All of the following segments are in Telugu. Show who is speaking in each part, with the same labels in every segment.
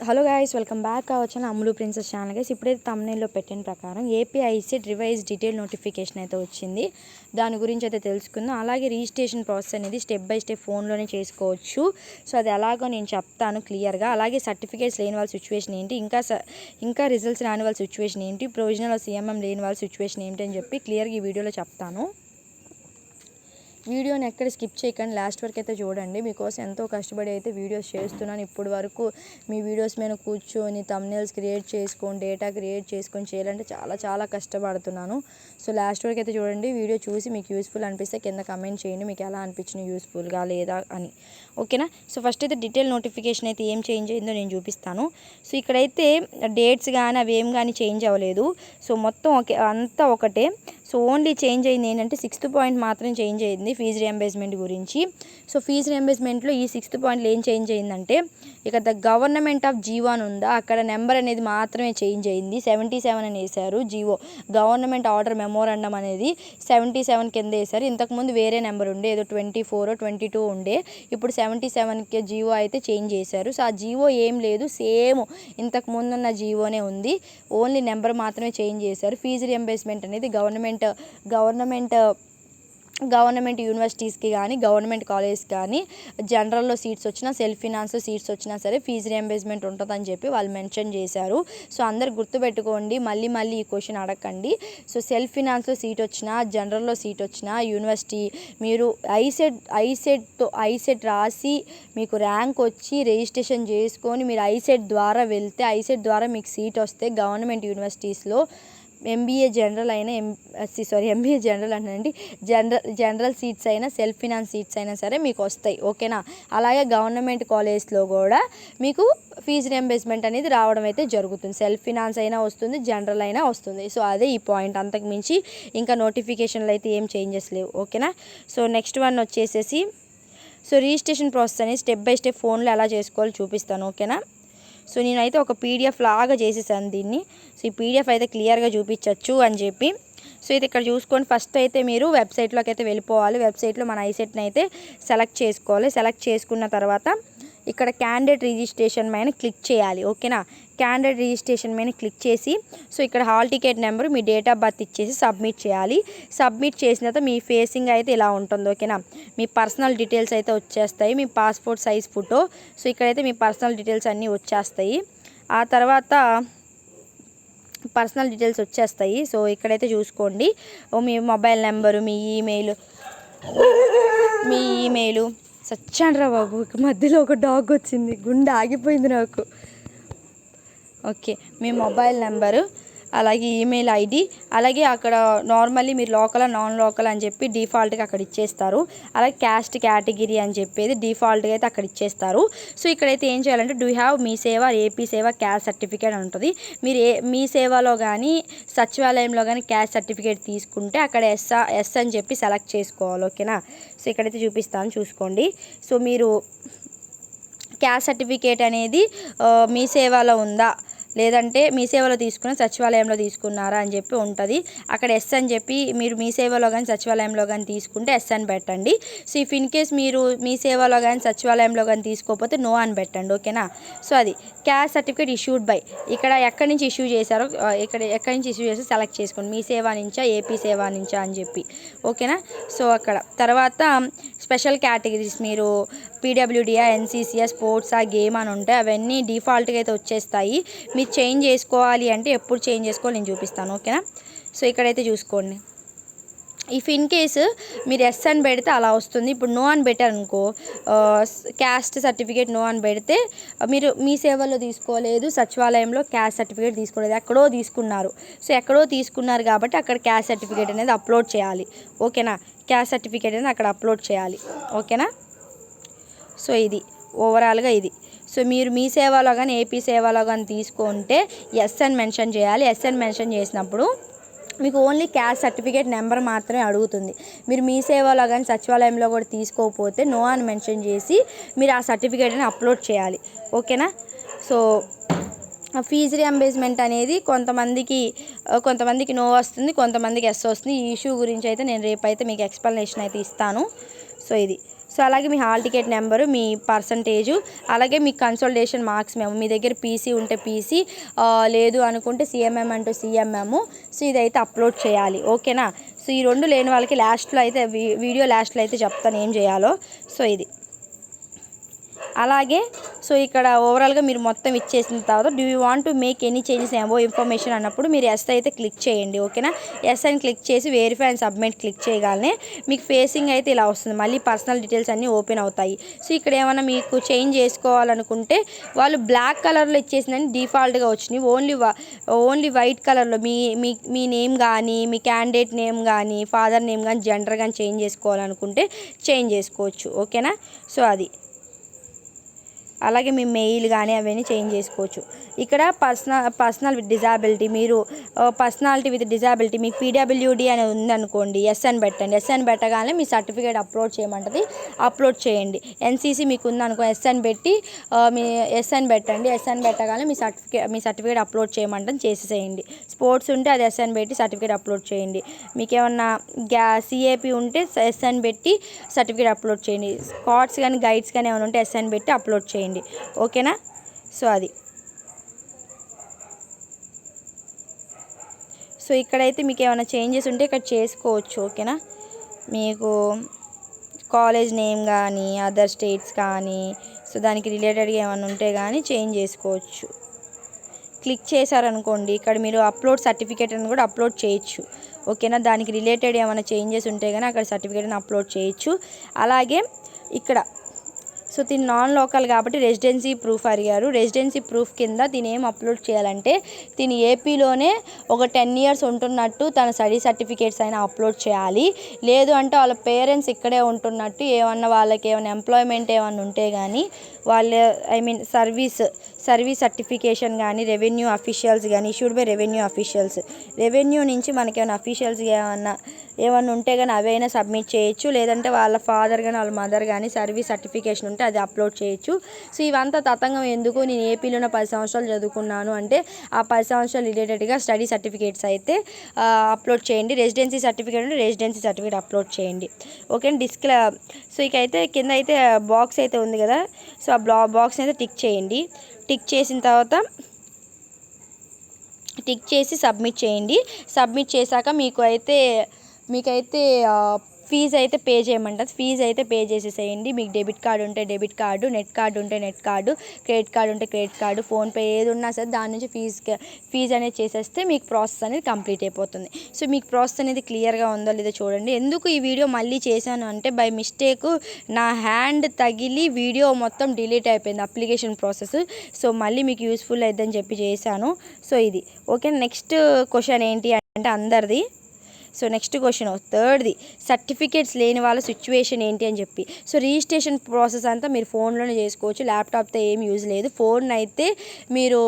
Speaker 1: హలో గాయ్స్, వెల్కమ్ బ్యాక్ కావచ్చు అమ్ములు ప్రిన్సెస్ ఛానల్ గైస్. ఇప్పుడైతే తమ్నైల్లో పెట్టిన ప్రకారం ఏపీఐసెట్ రివైజ్ డీటెయిల్ నోటిఫికేషన్ అయితే వచ్చింది. దాని గురించి అయితే తెలుసుకుందాం. అలాగే రిజిస్ట్రేషన్ ప్రాసెస్ అనేది స్టెప్ బై స్టెప్ ఫోన్లోనే చేసుకోవచ్చు. సో అది ఎలాగో నేను చెప్తాను క్లియర్గా. అలాగే సర్టిఫికేట్స్ లేని వాళ్ళ సిచ్యువేషన్ ఏంటి, ఇంకా రిజల్ట్స్ రాని వాళ్ళ సిచ్యువేషన్ ఏంటి, ప్రొవిజనల్ సిఎంఎం లేని వాళ్ళ సిచ్యువేషన్ ఏంటి అని చెప్పి క్లియర్గా ఈ వీడియోలో చెప్తాను. వీడియోని ఎక్కడ స్కిప్ చేయకండి, లాస్ట్ వరకు అయితే చూడండి. మీకోసం ఎంతో కష్టపడి అయితే వీడియోస్ చేస్తున్నాను. ఇప్పుడు వరకు మీ వీడియోస్ మీద కూర్చొని థంబ్నెయిల్స్ క్రియేట్ చేసుకొని డేటా క్రియేట్ చేసుకొని చేయాలంటే చాలా కష్టపడుతున్నాను. సో లాస్ట్ వరకు అయితే చూడండి. వీడియో చూసి మీకు యూస్ఫుల్ అనిపిస్తే కింద కమెంట్ చేయండి మీకు ఎలా అనిపించింది, యూస్ఫుల్గా లేదా అని. ఓకేనా? సో ఫస్ట్ అయితే డీటెయిల్ నోటిఫికేషన్ అయితే ఏం చేంజ్ అయిందో నేను చూపిస్తాను. సో ఇక్కడైతే డేట్స్ కానీ అవి ఏం కానీ చేంజ్ అవ్వలేదు. సో మొత్తం అంతా ఒకటే. సో ఓన్లీ చేంజ్ అయింది ఏంటంటే 6th పాయింట్ మాత్రం చేంజ్ అయింది ఫీజు రియంబర్స్మెంట్ గురించి. సో ఫీజు రియంబర్స్మెంట్లో ఈ 6th పాయింట్లో ఏం చేంజ్ అయిందంటే, ఇక ద గవర్నమెంట్ ఆఫ్ జీవో అని ఉందా, అక్కడ నెంబర్ అనేది మాత్రమే చేంజ్ అయింది. 77 అని వేశారు. జీవో గవర్నమెంట్ ఆర్డర్ మెమోరాండం అనేది 77 కింద వేశారు. ఇంతకుముందు వేరే నెంబర్ ఉండే, ఏదో 24 22 ఉండే. ఇప్పుడు 77కి జీవో అయితే చేంజ్ చేశారు. సో ఆ జీవో ఏం లేదు, సేమ్ ఇంతకు ముందున్న జీవోనే ఉంది. ఓన్లీ నెంబర్ మాత్రమే చేంజ్ చేశారు. ఫీజు రియంబర్స్మెంట్ అనేది గవర్నమెంట్ యూనివర్సిటీస్కి కానీ గవర్నమెంట్ కాలేజ్ కానీ జనరల్లో సీట్స్ వచ్చినా సెల్ఫ్ ఫినాన్స్లో సీట్స్ వచ్చినా సరే ఫీజు రియంబర్స్మెంట్ ఉంటుందని చెప్పి వాళ్ళు మెన్షన్ చేశారు. సో అందరు గుర్తుపెట్టుకోండి, మళ్ళీ ఈ క్వశ్చన్ అడగండి. సో సెల్ఫ్ ఫినాన్స్లో సీట్ వచ్చినా జనరల్లో సీట్ వచ్చినా యూనివర్సిటీ మీరు ఐసెట్ రాసి మీకు ర్యాంక్ వచ్చి రిజిస్ట్రేషన్ చేసుకొని మీరు ఐసెట్ ద్వారా వెళ్తే ఐసెట్ ద్వారా మీకు సీట్ వస్తే గవర్నమెంట్ యూనివర్సిటీస్లో ఎంబీఏ జనరల్ అయినా ఎంబీఏ జనరల్ అండి జనరల్ సీట్స్ అయినా సెల్ఫ్ ఫినాన్స్ సీట్స్ అయినా సరే మీకు వస్తాయి. ఓకేనా? అలాగే గవర్నమెంట్ కాలేజ్లో కూడా మీకు ఫీజు రియంబర్స్మెంట్ అనేది రావడం అయితే జరుగుతుంది. సెల్ఫ్ ఫినాన్స్ అయినా వస్తుంది, జనరల్ అయినా వస్తుంది. సో అదే ఈ పాయింట్. అంతకుమించి ఇంకా నోటిఫికేషన్లు అయితే ఏం చేంజెస్ లేవు. ఓకేనా? సో నెక్స్ట్ వన్ వచ్చేసేసి రిజిస్ట్రేషన్ ప్రాసెస్ అనేది స్టెప్ బై స్టెప్ ఫోన్లో ఎలా చేసుకోవాలో చూపిస్తాను. ఓకేనా? సో నేనైతే ఒక పీడిఎఫ్ లాగా చేసేసాను దీన్ని. సో ఈ పీడిఎఫ్ అయితే క్లియర్గా చూపించవచ్చు అని చెప్పి. సో ఇది ఇక్కడ చూసుకొని ఫస్ట్ అయితే మీరు వెబ్సైట్లోకి అయితే వెళ్ళిపోవాలి. వెబ్సైట్లో మన ఐసెట్ని అయితే సెలెక్ట్ చేసుకోవాలి. సెలెక్ట్ చేసుకున్న తర్వాత ఇక్కడ క్యాండిడేట్ రిజిస్ట్రేషన్ పైన క్లిక్ చేయాలి. ఓకేనా? క్యాండిడేట్ రిజిస్ట్రేషన్ పైన క్లిక్ చేసి సో ఇక్కడ hall ticket number me date of birth ఇచ్చేసి సబ్మిట్ చేయాలి. సబ్మిట్ చేసిన తర్వాత మీ ఫేసింగ్ అయితే ఇలా ఉంటుంది. ఓకేనా? మీ పర్సనల్ డీటెయిల్స్ అయితే వచ్చేస్తాయి, మీ పాస్పోర్ట్ సైజ్ ఫోటో. సో ఇక్కడైతే మీ పర్సనల్ డీటెయిల్స్ అన్నీ వచ్చేస్తాయి. ఆ తర్వాత పర్సనల్ డీటెయిల్స్ వచ్చేస్తాయి. సో ఇక్కడైతే చూసుకోండి, మీ మొబైల్ నెంబరు, మీ ఈమెయిలు సచ్చాండ్రా బాబు, మధ్యలో ఒక డాగ్ వచ్చింది, గుండె ఆగిపోయింది నాకు. ఓకే, మీ మొబైల్ నెంబరు, అలాగే ఈమెయిల్ ఐడి, అలాగే అక్కడ నార్మల్లీ మీరు లోకల్ నాన్ లోకల్ అని చెప్పి డిఫాల్ట్గా అక్కడ ఇచ్చేస్తారు. అలాగే క్యాస్ట్ కేటగిరీ అని చెప్పేది డిఫాల్ట్గా అయితే అక్కడ ఇచ్చేస్తారు. సో ఇక్కడైతే ఏం చేయాలంటే డూ హ్యావ్ మీ సేవ ఏపీ సేవ క్యాస్ట్ సర్టిఫికేట్ అని ఉంటుంది. మీరు మీ సేవలో కానీ సచివాలయంలో కానీ క్యాస్ట్ సర్టిఫికేట్ తీసుకుంటే అక్కడ ఎస్ అని చెప్పి సెలెక్ట్ చేసుకోవాలి. ఓకేనా? సో ఇక్కడైతే చూపిస్తాను, చూసుకోండి. సో మీరు క్యాస్ట్ సర్టిఫికేట్ అనేది మీ సేవలో ఉందా, లేదంటే మీ సేవలో తీసుకున్న సచివాలయంలో తీసుకున్నారా అని చెప్పి ఉంటుంది. అక్కడ ఎస్ అని చెప్పి మీరు మీ సేవలో కానీ సచివాలయంలో కానీ తీసుకుంటే ఎస్ అని పెట్టండి. సో ఇఫ్ ఇన్ కేస్ మీరు మీ సేవలో కానీ సచివాలయంలో కానీ తీసుకోకపోతే నో అని పెట్టండి. ఓకేనా? సో అది క్యాస్ట్ సర్టిఫికేట్ ఇష్యూడ్ బై, ఇక్కడ ఎక్కడి నుంచి ఇష్యూ చేశారో ఎక్కడి నుంచి ఇష్యూ చేసి సెలెక్ట్ చేసుకోండి. మీ సేవ నుంచా ఏపీ సేవ నుంచా అని చెప్పి. ఓకేనా? సో అక్కడ తర్వాత స్పెషల్ కేటగిరీస్ మీరు పీడబ్ల్యూడియా, ఎన్సీసీఆ, స్పోర్ట్సా, గేమ్ అని ఉంటాయి. అవన్నీ డిఫాల్ట్గా అయితే వచ్చేస్తాయి. మీరు చేంజ్ చేసుకోవాలి అంటే ఎప్పుడు చేంజ్ చేసుకోవాలి నేను చూపిస్తాను. ఓకేనా? సో ఇక్కడైతే చూసుకోండి, ఇఫ్ ఇన్ కేసు మీరు ఎస్ అని పెడితే అలా వస్తుంది. ఇప్పుడు నో అని పెట్టారు అనుకో, క్యాస్ట్ సర్టిఫికేట్ నో అని పెడితే మీరు మీ సేవలో తీసుకోలేదు, సచివాలయంలో క్యాస్ట్ సర్టిఫికేట్ తీసుకోలేదు, ఎక్కడో తీసుకున్నారు. సో ఎక్కడో తీసుకున్నారు కాబట్టి అక్కడ క్యాస్ట్ సర్టిఫికేట్ అనేది అప్లోడ్ చేయాలి. ఓకేనా? క్యాస్ట్ సర్టిఫికేట్ అనేది అక్కడ అప్లోడ్ చేయాలి. ఓకేనా? సో ఇది ఓవరాల్గా ఇది. సో మీరు మీ సేవలో కానీ ఏపీ సేవలో కానీ తీసుకుంటే ఎస్ అని మెన్షన్ చేయాలి. ఎస్ అని మెన్షన్ చేసినప్పుడు మీకు ఓన్లీ క్యాస్ట్ సర్టిఫికేట్ నెంబర్ మాత్రమే అడుగుతుంది. మీరు మీ సేవలో కానీ సచివాలయంలో కూడా తీసుకోకపోతే నో అని మెన్షన్ చేసి మీరు ఆ సర్టిఫికేట్ని అప్లోడ్ చేయాలి. ఓకేనా? సో ఫీజు రియంబర్స్మెంట్ అనేది కొంతమందికి నో వస్తుంది, కొంతమందికి ఎస్ వస్తుంది. ఈ ఇష్యూ గురించి అయితే నేను రేపైతే మీకు ఎక్స్ప్లెనేషన్ అయితే ఇస్తాను. సో ఇది. సో సో అలాగే మీ హాల్ టికెట్ నెంబరు, మీ పర్సంటేజు, అలాగే మీ కన్సల్టేషన్ మార్క్స్ మేము, మీ దగ్గర పీసీ ఉంటే పీసీ, లేదు అనుకుంటే సిఎంఎం అంటే సిఎంఎం. సో ఇదైతే అప్లోడ్ చేయాలి. ఓకేనా. సో ఈ 2 లేని వాళ్ళకి లాస్ట్లో అయితే వీడియో లాస్ట్లో అయితే చెప్తాను ఏం చేయాలో. సో ఇది అలాగే. సో ఇక్కడ ఓవరాల్గా మీరు మొత్తం ఇచ్చేసిన తర్వాత do you want to make any changes above information అన్నప్పుడు మీరు ఎస్ అయితే క్లిక్ చేయండి. ఓకేనా. ఎస్ అని క్లిక్ చేసి వెరిఫై అండ్ సబ్మిట్ క్లిక్ చేయగానే మీకు ఫేసింగ్ అయితే ఇలా వస్తుంది. మళ్ళీ పర్సనల్ డీటెయిల్స్ అన్నీ ఓపెన్ అవుతాయి. సో ఇక్కడ ఏమైనా మీకు చేంజ్ చేసుకోవాలనుకుంటే వాళ్ళు బ్లాక్ కలర్లో ఇచ్చేసిందని డిఫాల్ట్గా వచ్చినాయి. ఓన్లీ వైట్ కలర్లో మీ నేమ్ కానీ, మీ క్యాండిడేట్ నేమ్ కానీ, ఫాదర్ నేమ్ కానీ, జెండర్ కానీ చేంజ్ చేసుకోవాలనుకుంటే చేంజ్ చేసుకోవచ్చు. ఓకేనా. సో అది అలాగే మీ మెయిల్ కానీ అవన్నీ చేంజ్ చేసుకోవచ్చు. ఇక్కడ పర్సనల్ విత్ డిజాబిలిటీ, మీరు పర్సనాలిటీ విత్ డిజాబిలిటీ మీకు పీడబ్ల్యూడి అని ఉందనుకోండి, ఎస్ అని పెట్టండి. ఎస్ అని పెట్టగానే మీ సర్టిఫికేట్ అప్లోడ్ చేయమంటుంది, అప్లోడ్ చేయండి. ఎన్సీసీ మీకు ఉందనుకో, ఎస్ అని పెట్టి మీ ఎస్ అని పెట్టండి. ఎస్ అని పెట్టగానే మీ సర్టిఫికేట్ అప్లోడ్ చేయమంటుంది, చేసేసేయండి. స్పోర్ట్స్ ఉంటే అది ఎస్ అని పెట్టి సర్టిఫికేట్ అప్లోడ్ చేయండి. మీకు ఏమన్నా సిఏపి ఉంటే ఎస్ అని పెట్టి సర్టిఫికేట్ అప్లోడ్ చేయండి. స్కాట్స్ కానీ గైడ్స్ కానీ ఏమైనా ఉంటే ఎస్ అని పెట్టి అప్లోడ్ చేయండి. ఓకేనా. సో అది. సో ఇక్కడైతే మీకు ఏమైనా చేంజెస్ ఉంటే ఇక్కడ చేసుకోవచ్చు. ఓకేనా. మీకు కాలేజ్ నేమ్ కానీ, అదర్ స్టేట్స్ కానీ, సో దానికి రిలేటెడ్గా ఏమైనా ఉంటే కానీ చేంజ్ చేసుకోవచ్చు. క్లిక్ చేశారనుకోండి, ఇక్కడ మీరు అప్లోడ్ సర్టిఫికేట్ అని కూడా అప్లోడ్ చేయొచ్చు. ఓకేనా. దానికి రిలేటెడ్ ఏమైనా చేంజెస్ ఉంటే కానీ అక్కడ సర్టిఫికేట్ని అప్లోడ్ చేయొచ్చు. అలాగే ఇక్కడ సో దీని నాన్ లోకల్ కాబట్టి రెసిడెన్సీ ప్రూఫ్ అడిగారు. రెసిడెన్సీ ప్రూఫ్ కింద దీని ఏం అప్లోడ్ చేయాలంటే దీని ఏపీలోనే ఒక 10 years ఉంటున్నట్టు తన స్టడీ సర్టిఫికేట్స్ అయినా అప్లోడ్ చేయాలి. లేదు అంటే వాళ్ళ పేరెంట్స్ ఇక్కడే ఉంటున్నట్టు ఏమన్నా వాళ్ళకి ఏమైనా ఎంప్లాయ్మెంట్ ఏమన్నా ఉంటే కానీ వాళ్ళ సర్వీస్ సర్టిఫికేషన్ కానీ, రెవెన్యూ అఫీషియల్స్ కానీ, issued by revenue officials, revenue నుంచి మనకేమైనా అఫీషియల్స్ ఏమన్నా ఉంటే కానీ అవైనా సబ్మిట్ చేయొచ్చు. లేదంటే వాళ్ళ ఫాదర్ కానీ వాళ్ళ మదర్ కానీ సర్వీస్ సర్టిఫికేషన్ ఉంటే అది అప్లోడ్ చేయొచ్చు. సో ఇవంతా తతంగం ఎందుకు, నేను ఏపీలోనే 10 సంవత్సరాలు చదువుకున్నాను అంటే ఆ 10 సంవత్సరాలు రిలేటెడ్గా స్టడీ సర్టిఫికేట్స్ అయితే అప్లోడ్ చేయండి. రెసిడెన్సీ సర్టిఫికేట్ ఉంటే రెసిడెన్సీ సర్టిఫికేట్ అప్లోడ్ చేయండి. ఓకే. సో ఇకైతే కింద అయితే బాక్స్ అయితే ఉంది కదా, సో ఆ బాక్స్ని అయితే టిక్ చేయండి. టిక్ చేసిన తర్వాత టిక్ చేసి సబ్మిట్ చేయండి. సబ్మిట్ చేశాక మీకైతే ఫీజు అయితే పే చేయమంటుంది. ఫీజు అయితే పే చేసేసేయండి. మీకు డెబిట్ కార్డు ఉంటే డెబిట్ కార్డు, నెట్ కార్డు ఉంటే నెట్ కార్డు, క్రెడిట్ కార్డు ఉంటే క్రెడిట్ కార్డు, ఫోన్పే ఏది ఉన్నా సరే దాని నుంచి ఫీజు అనేది చేసేస్తే మీకు ప్రాసెస్ అనేది కంప్లీట్ అయిపోతుంది. సో మీకు ప్రాసెస్ అనేది క్లియర్గా ఉందో లేదో చూడండి. ఎందుకు ఈ వీడియో మళ్ళీ చేశాను అంటే బై మిస్టేక్ నా హ్యాండ్ తగిలి వీడియో మొత్తం డిలీట్ అయిపోయింది అప్లికేషన్ ప్రాసెస్. సో మళ్ళీ మీకు యూస్ఫుల్ అయిద్దని చెప్పి చేశాను. సో ఇది ఓకే. నెక్స్ట్ క్వశ్చన్ ఏంటి అంటే అందరిది. సో నెక్స్ట్ క్వశ్చన్ థర్డ్ది, సర్టిఫికేట్స్ లేని వాళ్ళ సిచ్యువేషన్ ఏంటి అని చెప్పి. సో రిజిస్ట్రేషన్ ప్రాసెస్ అంతా మీరు ఫోన్లోనే చేసుకోవచ్చు. ల్యాప్టాప్తో ఏం యూజ్ లేదు. ఫోన్ అయితే మీరు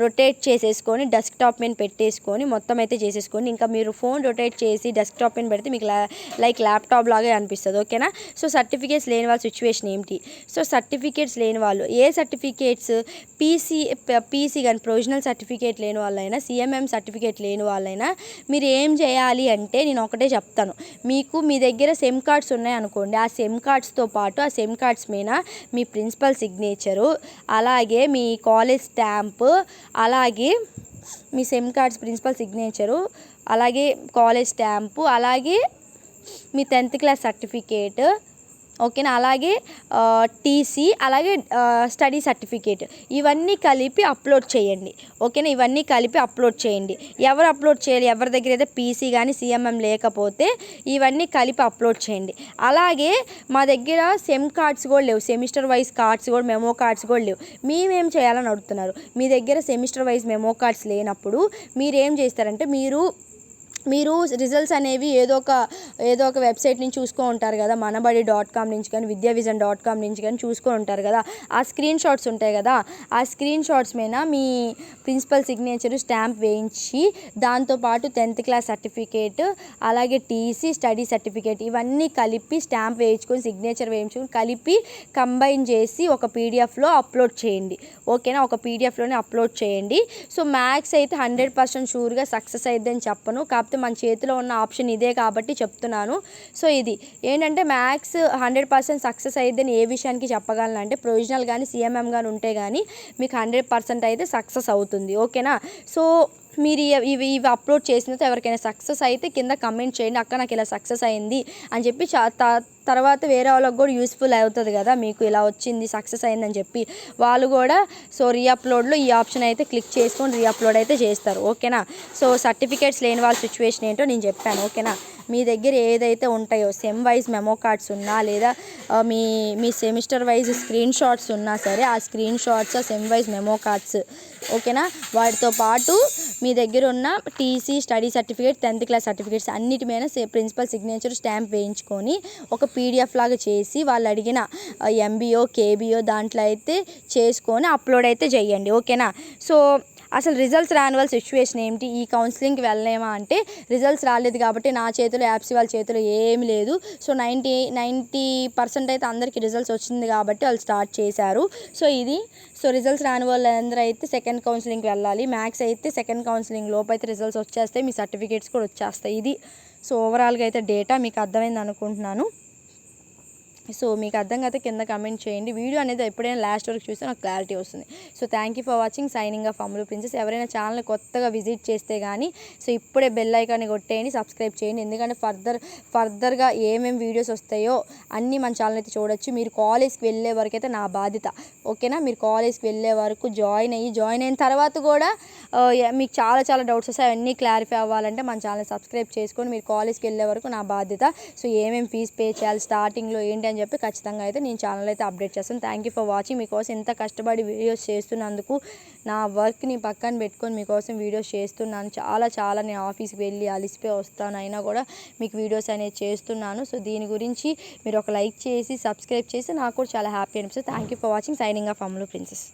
Speaker 1: రొటేట్ చేసేసుకొని డెస్క్టాప్ మీద పెట్టేసుకొని మొత్తం అయితే చేసేసుకోండి. ఇంకా మీరు ఫోన్ రొటేట్ చేసి డెస్క్టాప్ మీద పెడితే మీకు లైక్ ల్యాప్టాప్ లాగే అనిపిస్తుంది. ఓకేనా. సో సర్టిఫికేట్స్ లేని వాళ్ళ సిచ్యువేషన్ ఏంటి. సో సర్టిఫికేట్స్ లేని వాళ్ళు ఏ సర్టిఫికేట్స్ పీసీ కానీ ప్రొవిజనల్ సర్టిఫికేట్ లేని వాళ్ళైనా, సిఎంఎం సర్టిఫికేట్ లేని వాళ్ళైనా మీరు ఏం చేయాలి అంటే నేను ఒకటే చెప్తాను. మీ దగ్గర సెమ్ కార్డ్స్ ఉన్నాయనుకోండి, ఆ సెమ్ కార్డ్స్తో పాటు ఆ సెమ్ కార్డ్స్ మీద మీ ప్రిన్సిపల్ సిగ్నేచరు, అలాగే మీ కాలేజ్ స్టాంపు, అలాగే మీ సెమ్ కార్డ్స్ ప్రిన్సిపల్ సిగ్నేచరు, అలాగే కాలేజ్ స్టాంపు, అలాగే మీ 10th క్లాస్ సర్టిఫికేట్, ఓకేనా, అలాగే టీసీ, అలాగే స్టడీ సర్టిఫికేట్, ఇవన్నీ కలిపి అప్లోడ్ చేయండి. ఓకేనా. ఇవన్నీ కలిపి అప్లోడ్ చేయండి. ఎవరు అప్లోడ్ చేయాలి, ఎవరి దగ్గర అయితే పీసీ కానీ సిఎంఎం లేకపోతే ఇవన్నీ కలిపి అప్లోడ్ చేయండి. అలాగే మా దగ్గర సెమ్ కార్డ్స్ కూడా లేవు, సెమిస్టర్ వైజ్ కార్డ్స్ కూడా, మెమో కార్డ్స్ కూడా లేవు. మేమేం చేయాలని అడుగుతున్నారు. మీ దగ్గర సెమిస్టర్ వైజ్ మెమో కార్డ్స్ లేనప్పుడు మీరేం చేస్తారంటే మీరు రిజల్ట్స్ అనేవి ఏదో ఒక వెబ్సైట్ నుంచి చూసుకొని ఉంటారు కదా, manabadi.com నుంచి కానీ vidyavision.com నుంచి కానీ చూసుకొని ఉంటారు కదా. ఆ స్క్రీన్ షాట్స్ ఉంటాయి కదా, ఆ స్క్రీన్ షాట్స్ మీద మీ ప్రిన్సిపల్ సిగ్నేచర్ స్టాంప్ వేయించి దాంతోపాటు 10th క్లాస్ సర్టిఫికేట్, అలాగే టీసీ, స్టడీ సర్టిఫికేట్ ఇవన్నీ కలిపి స్టాంప్ వేయించుకొని సిగ్నేచర్ వేయించుకొని కలిపి కంబైన్ చేసి ఒక పీడిఎఫ్లో అప్లోడ్ చేయండి. ఓకేనా. ఒక పీడిఎఫ్లోనే అప్లోడ్ చేయండి. సో మ్యాథ్స్ అయితే 100% షూర్గా సక్సెస్ అయిద్దని చెప్పను, కాకపోతే కాకపోతే మన చేతిలో ఉన్న ఆప్షన్ ఇదే కాబట్టి చెప్తున్నాను. సో ఇది ఏంటంటే మ్యాథ్స్ 100% సక్సెస్ అయ్యిద్దని ఏ విషయానికి చెప్పగలను అంటే ప్రొవిజనల్ కానీ సిఎంఎం కానీ ఉంటే కానీ మీకు 100% అయితే సక్సెస్ అవుతుంది. ఓకేనా. సో మీరు ఇవి అప్లోడ్ చేసిన తర్వాత ఎవరికైనా సక్సెస్ అయితే కింద కమెంట్ చేయండి, అక్క నాకు ఇలా సక్సెస్ అయింది అని చెప్పి. తర్వాత వేరే వాళ్ళకి కూడా యూస్ఫుల్ అవుతుంది కదా, మీకు ఇలా వచ్చింది సక్సెస్ అయిందని చెప్పి వాళ్ళు కూడా సో రీఅప్లోడ్లో ఈ ఆప్షన్ అయితే క్లిక్ చేసుకొని రీఅప్లోడ్ అయితే చేస్తారు. ఓకేనా. సో సర్టిఫికేట్స్ లేని వాళ్ళ సిచ్యువేషన్ ఏంటో నేను చెప్పాను. ఓకేనా. మీ దగ్గర ఏదైతే ఉంటాయో సెమ్ వైజ్ మెమో కార్డ్స్ ఉన్నా లేదా మీ సెమిస్టర్ వైజ్ స్క్రీన్ షాట్స్ ఉన్నా సరే ఆ స్క్రీన్ షాట్స్ ఆ సెమ్ వైజ్ మెమో కార్డ్స్ ఓకేనా, వాటితో పాటు మీ దగ్గర ఉన్న TC study certificate 10th class certificates అన్నిటి మీద ప్రిన్సిపల్ సిగ్నేచర్ స్టాంప్ వేయించుకొని ఒక పీడిఎఫ్ లాగా చేసి వాళ్ళు అడిగిన ఎంబీఓ కేబీఓ దాంట్లో అయితే చేసుకొని అప్లోడ్ అయితే చేయండి. ఓకేనా. సో అసలు రిజల్ట్స్ రాని వాళ్ళ సిచ్యువేషన్ ఏంటి, ఈ కౌన్సిలింగ్కి వెళ్ళలేమా అంటే రిజల్ట్స్ రాలేదు కాబట్టి నా చేతిలో యాప్స్ వాళ్ళ చేతిలో ఏమి లేదు. సో 90% అయితే అందరికీ రిజల్ట్స్ వచ్చింది కాబట్టి వాళ్ళు స్టార్ట్ చేశారు. సో ఇది సో రిజల్ట్స్ రాని వాళ్ళందరూ అయితే సెకండ్ కౌన్సిలింగ్కి వెళ్ళాలి. మ్యాథ్స్ అయితే సెకండ్ కౌన్సిలింగ్ లోపు అయితే రిజల్ట్స్ వచ్చేస్తాయి, మీ సర్టిఫికేట్స్ కూడా వచ్చేస్తాయి. ఇది సో ఓవరాల్గా అయితే డేటా మీకు అర్థమైంది అనుకుంటున్నాను. సో మీకు అర్థం కాకపోతే కింద కమెంట్ చేయండి. వీడియో అనేది ఎప్పుడైనా లాస్ట్ వరకు చూస్తే నాకు క్లారిటీ వస్తుంది. So thank you for watching. Signing off Ammulu princess. ఎవరైనా ఛానల్ కొత్తగా విజిట్ చేస్తే కానీ సో ఇప్పుడే బెల్ ఐకాన్ని కొట్టేయండి, సబ్స్క్రైబ్ చేయండి. ఎందుకంటే ఫర్దర్గా ఏమేమి వీడియోస్ వస్తాయో అన్నీ మన ఛానల్ అయితే చూడొచ్చు. మీరు కాలేజ్కి వెళ్ళే వరకు అయితే నా బాధ్యత. ఓకేనా. మీరు కాలేజ్కి వెళ్ళే వరకు జాయిన్ అయిన తర్వాత కూడా మీకు చాలా డౌట్స్ వస్తాయి. అవన్నీ క్లారిఫై అవ్వాలంటే మన ఛానల్ సబ్స్క్రైబ్ చేసుకొని మీరు కాలేజ్కి వెళ్ళే వరకు నా బాధ్యత. సో ఏమేమి ఫీజు పే చేయాలి స్టార్టింగ్లో ఏంటి అని చెప్పి ఖచ్చితంగా అయితే నేను ఛానల్ అయితే అప్డేట్ చేస్తాను. Thank you for watching. మీకోసం ఎంత కష్టపడి వీడియోస్ చేస్తున్నందుకు నా వర్క్ని పక్కన పెట్టుకొని మీకోసం వీడియోస్ చేస్తున్నాను. చాలా నేను ఆఫీస్కి వెళ్ళి అలిసిపోయి వస్తాను, అయినా కూడా మీకు వీడియోస్ అనేది చేస్తున్నాను. సో దీని గురించి మీరు ఒక లైక్ చేసి సబ్స్క్రైబ్ చేసి నాకు కూడా చాలా హ్యాపీ అనిపిస్తుంది. Thank you for watching. Signing off Ammulu princess.